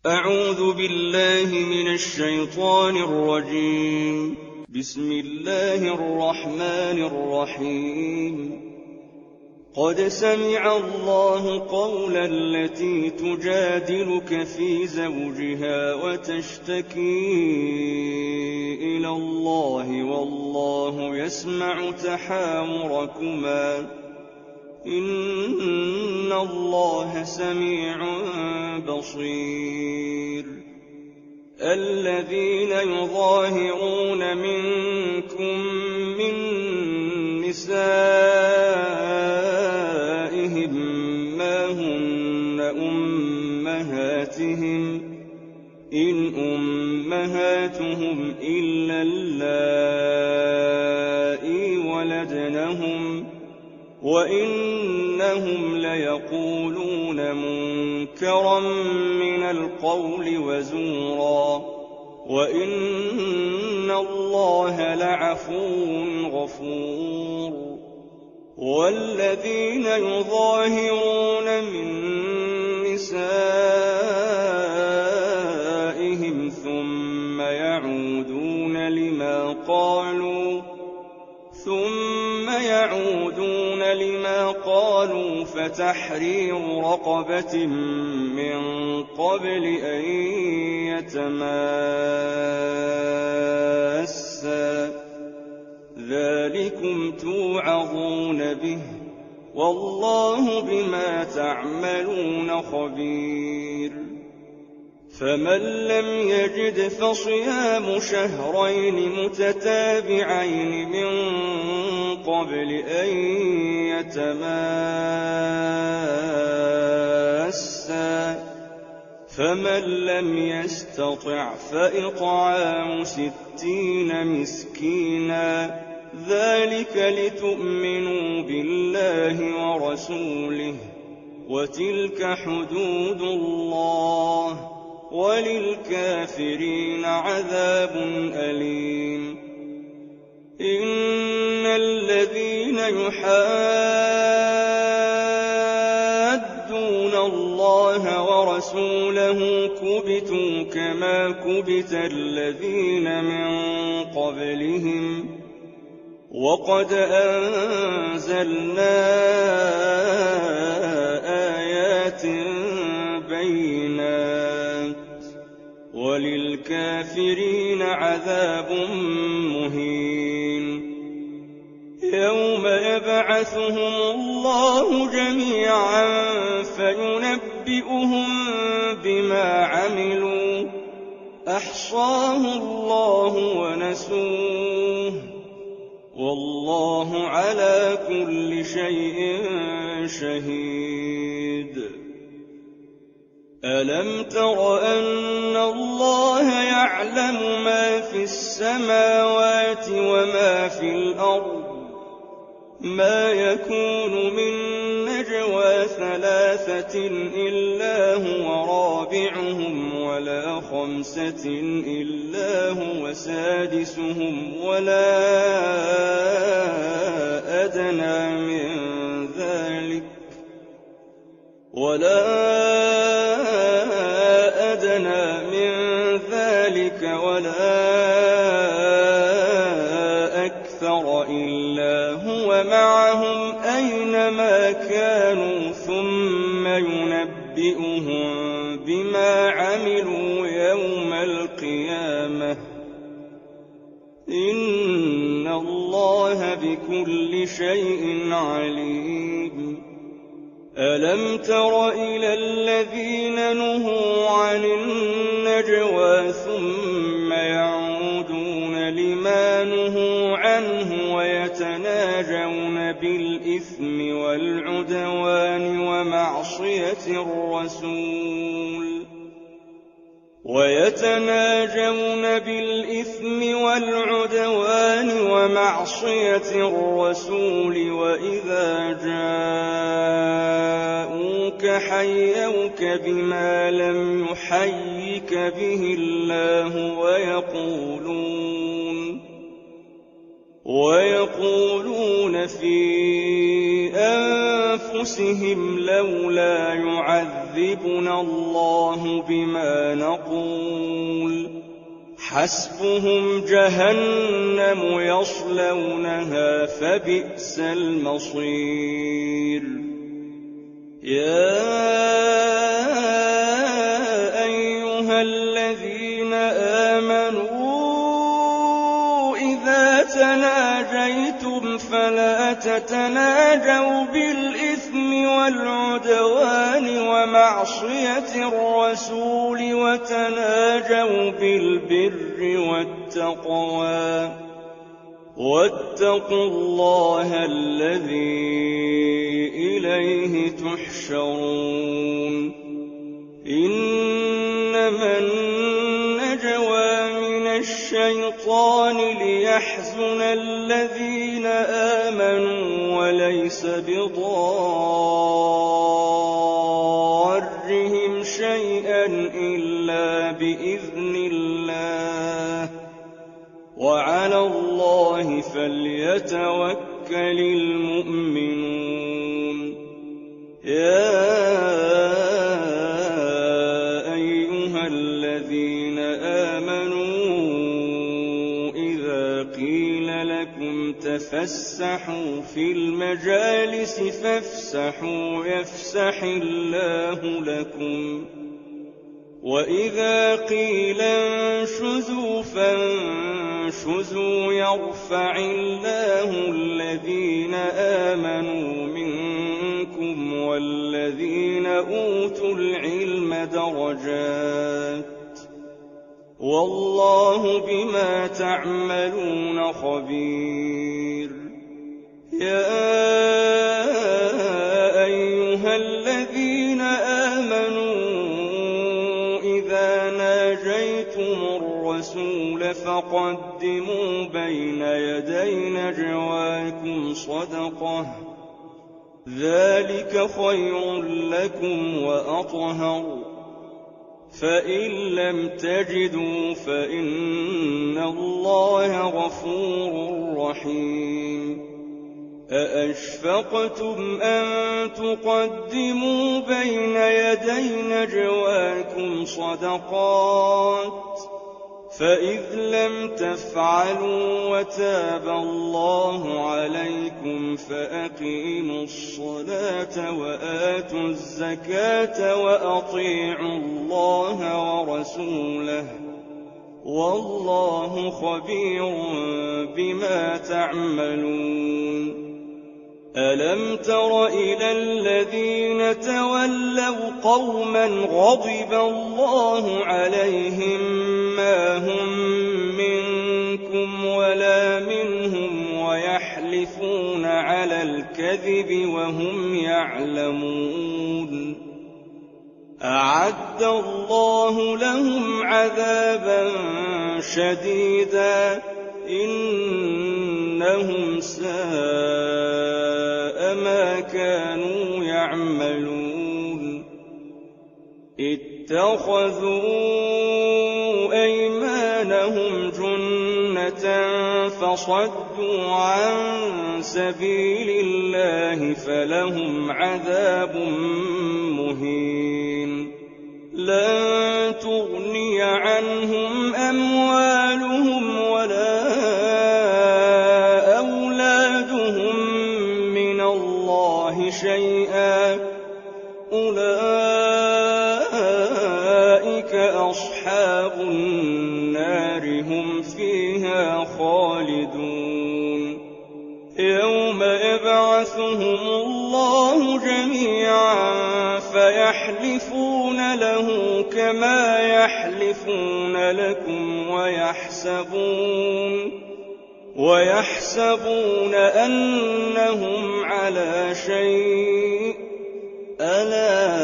أعوذ بالله من الشيطان الرجيم. بسم الله الرحمن الرحيم. قد سمع الله قول التي تجادلك في زوجها وتشتكي إلى الله والله يسمع تحاوركما إن الله سميع بصير. الذين يظاهرون منكم من نسائهم ما هن أمهاتهم إن أمهاتهم إلا اللائي ولدنهم وإنهم ليقولون منكرا من القول وزورا وإن الله لعفو غفور. والذين يظاهرون من نسائهم ثم يعودون لما قالوا فتحرير رقبة من قبل أن يتماسا ذلكم توعظون به والله بما تعملون خبير. فمن لم يجد فصيام شهرين متتابعين من قبل أن يتماسا فمن لم يستطع فإطعام 60 مسكينا ذلك لتؤمنوا بالله ورسوله وتلك حدود الله وللكافرين عذاب أليم. إن الذين يحادون الله ورسوله كبتوا كما كبت الذين من قبلهم وقد أنزلنا آيات بينات وللكافرين عذاب مهين. يوم يبعثهم الله جميعا فينبئهم بما عملوا أحصاه الله ونسوه والله على كل شيء شهيد. ألم تر أن الله يعلم ما في السماوات وما في الأرض ما يكون من نجوى 3 إلا هو رابعهم ولا 5 إلا هو سادسهم ولا أدنى من ذلك ولا أكثر إلا هو معهم أينما كانوا ثم ينبئهم بما عملوا يوم القيامة إن الله بكل شيء عليم. ألم تر إلى الذين نهوا عن النجوى ثم يعودون لما نهوا عنه ويتناجون بالإثم والعدوان ومعصية الرسول وإذا جاءوك حيوك بما لم يحيك به الله ويقولون في أنفسهم لولا يعذبون يعذبنا الله بما نقول حسبهم جهنم يصلونها فبئس المصير يا أيها الذين آمنوا إذا تناجيتم فلا تتناجوا بالإثم والعدوان ومعصية الرسول وتناجوا بالبر والتقوى واتقوا الله الذي إليه تحشرون إنما النجوى من الشيطان ليحزن الذين آمنوا وليس بضارهم شيئا إلا بإذن الله وعلى الله فليتوكل المؤمنون يا أيها الذين آمنوا إذا قيل لكم تفسحوا في المجالس فافسحوا يفسح الله لكم وإذا قيل انشزوا فانشزوا يرفع الله الذين آمنوا منكم والذين أوتوا العلم درجات والله بما تعملون خبير يا أيها الذين آمنوا إذا ناجيتم الرسول فقدموا بين يدي نجواكم صدقة ذلك خير لكم وأطهر فإن لم تجدوا فإن الله غفور رحيم أأشفقتم أن تقدموا بين يدي نجواكم صدقات فإذ لم تفعلوا وتاب الله عليكم فأقيموا الصلاة وآتوا الزكاة وأطيعوا الله ورسوله والله خبير بما تعملون ألم تر إلى الذين تولوا قوما غضب الله عليهم ما هم منكم ولا منهم ويحلفون على الكذب وهم يعلمون أعد الله لهم عذابا شديدا إنهم ساء ما كانوا يعملون اتخذوا أيمانهم جنة فصدوا عن سبيل الله فلهم عذاب مهين لن تغني عنهم أموالهم ولا أولادهم من الله شيئا أولئك أصحاب النار هم فيها خالدون يوم يبعثهم الله جميعا فيحلفون له كما يحلفون لكم ويحسبون أنهم على شيء ألا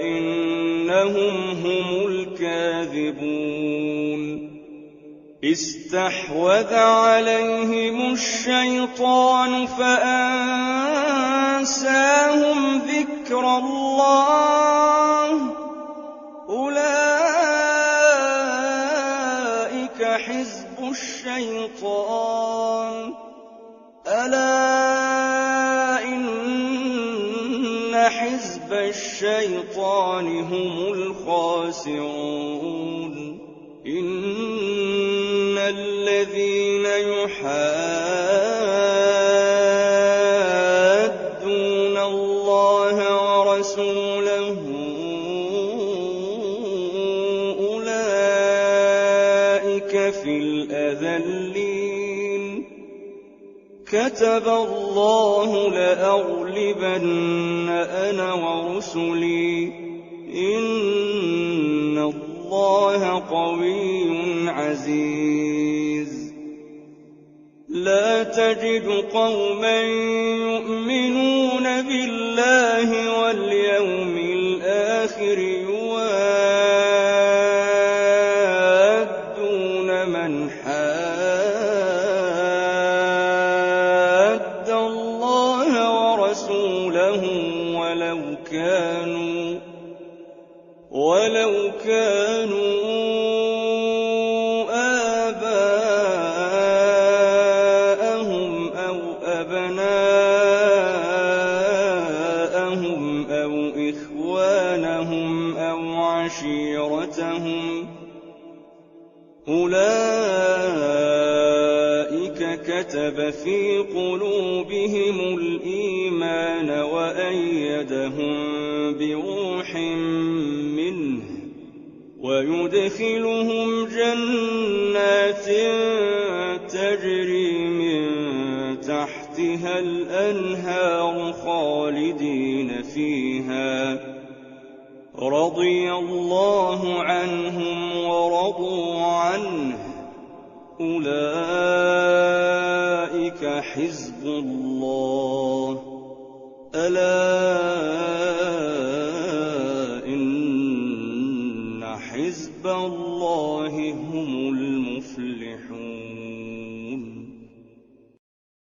إنهم هم الكاذبون استحوذ عليهم الشيطان فأنساهم ذكر الله أولئك حزب الشيطان ألا إن حزب حزب الشيطان هم الخاسرون إن الذين يحادون الله ورسوله أولئك في الأذلين كتب الله لأغلبن أنا ورسلي إن الله قوي عزيز لا تجد قوما يؤمنون بالله واليوم الآخر يوادون من حاد الله ورسوله ولو كانوا آباءهم أو أبناءهم أو إخوانهم أو عشيرتهم أولئك كتب في قلوبهم الإيمان وأيدهم بروح منه ويدخلهم جنات تجري من تحتها الأنهار خالدين فيها رضي الله عنهم ورضوا عنه أولئك حزب الله ألا إن حزب الله هم